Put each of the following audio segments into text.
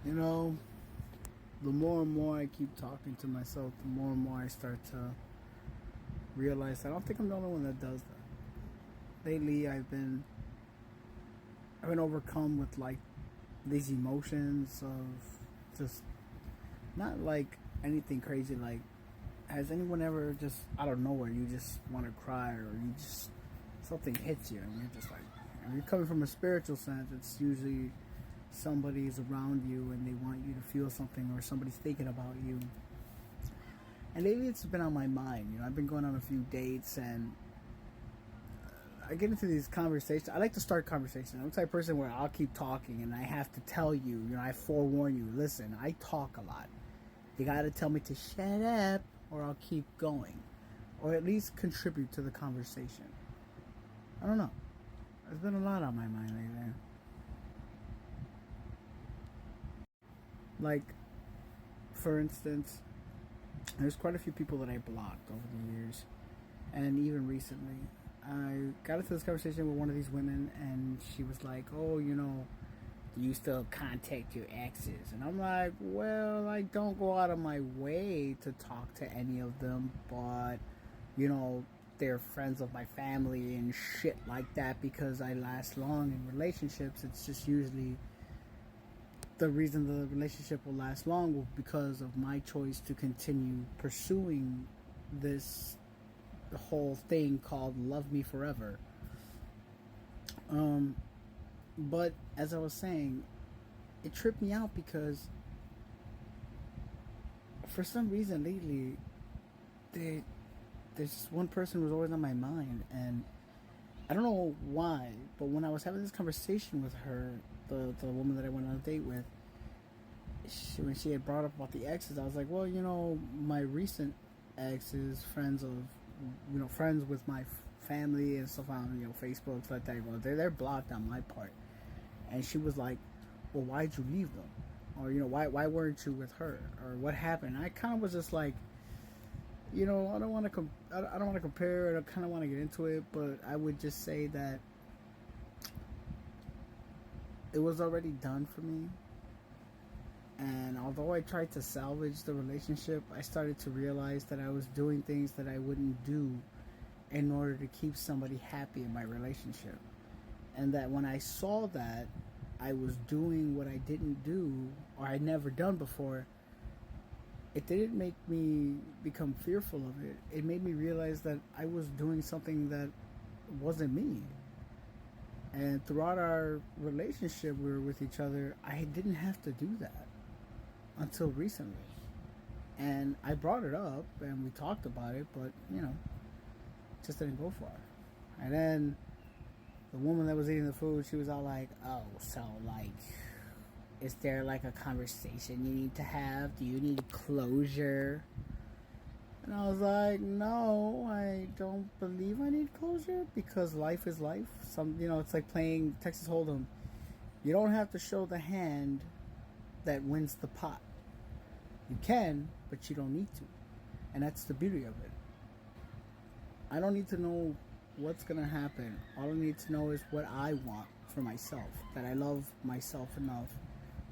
You know, the more and more I keep talking to myself, the more and more I start to realize I don't think I'm the only one that does that. Lately, I've been overcome with like these emotions of just not like anything crazy. Like, has anyone ever just out of nowhere you just want to cry, or you just something hits you and you're just like, if you're coming from a spiritual sense, it's usually somebody is around you and they want you to feel something, or somebody's thinking about you. And lately it's been on my mind. I've been going on a few dates, and I get into these conversations. I like to start conversations. I'm the type of person where I'll keep talking and I have to tell you, I forewarn you, listen, I talk a lot. You gotta tell me to shut up or I'll keep going. Or at least contribute to the conversation. I don't know. There's been a lot on my mind lately. Like, for instance, there's quite a few people that I blocked over the years. And even recently, I got into this conversation with one of these women, and she was like, "Oh, do you still contact your exes?" And I'm like, "Well, I don't go out of my way to talk to any of them, but, you know, they're friends of my family and shit like that because I last long in relationships. It's just usually the reason the relationship will last long will because of my choice to continue pursuing this whole thing called love me forever." Um, but as I was saying, it tripped me out because for some reason lately, they, there's just one person who's always on my mind, and I don't know why. But when I was having this conversation with her, the woman that I went on a date with, when she had brought up about the exes, I was like, well, my recent exes, friends with my family and stuff on, Facebook, stuff like that. Well, they're blocked on my part. And she was like, well, why'd you leave them? Or, why weren't you with her? Or what happened? I kind of was just like, I don't want to I don't want to compare it. I kind of want to get into it, but I would just say that it was already done for me. And although I tried to salvage the relationship, I started to realize that I was doing things that I wouldn't do in order to keep somebody happy in my relationship. And that when I saw that I was doing what I didn't do or I'd never done before, it didn't make me become fearful of it. It made me realize that I was doing something that wasn't me. And throughout our relationship we were with each other, I didn't have to do that until recently. And I brought it up and we talked about it, but just didn't go far. And then the woman that was eating the food, she was all like, "Oh, so like, is there like a conversation you need to have? Do you need closure?" And I was like, "No, I don't believe I need closure because life is life. It's like playing Texas Hold'em. You don't have to show the hand that wins the pot. You can, but you don't need to. And that's the beauty of it. I don't need to know what's going to happen. All I need to know is what I want for myself. That I love myself enough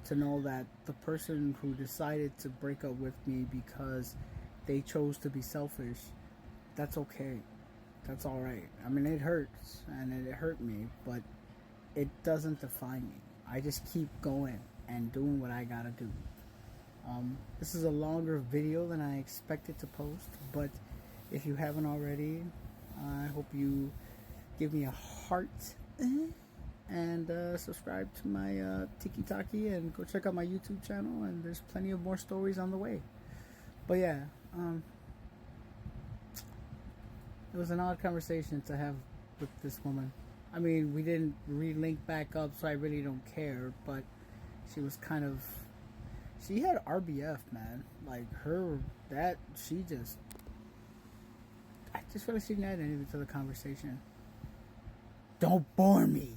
to know that the person who decided to break up with me because they chose to be selfish, that's okay. That's all right. I mean, it hurts and it hurt me, but it doesn't define me. I just keep going and doing what I gotta do. This is a longer video than I expected to post, but if you haven't already, I hope you give me a heart and subscribe to my Tiki Taki, and go check out my YouTube channel, and there's plenty of more stories on the way. But yeah, it was an odd conversation to have with this woman. I mean, we didn't re-link back up, so I really don't care, but she was she had RBF, man. Like, I just feel like she didn't add anything to the conversation. Don't bore me.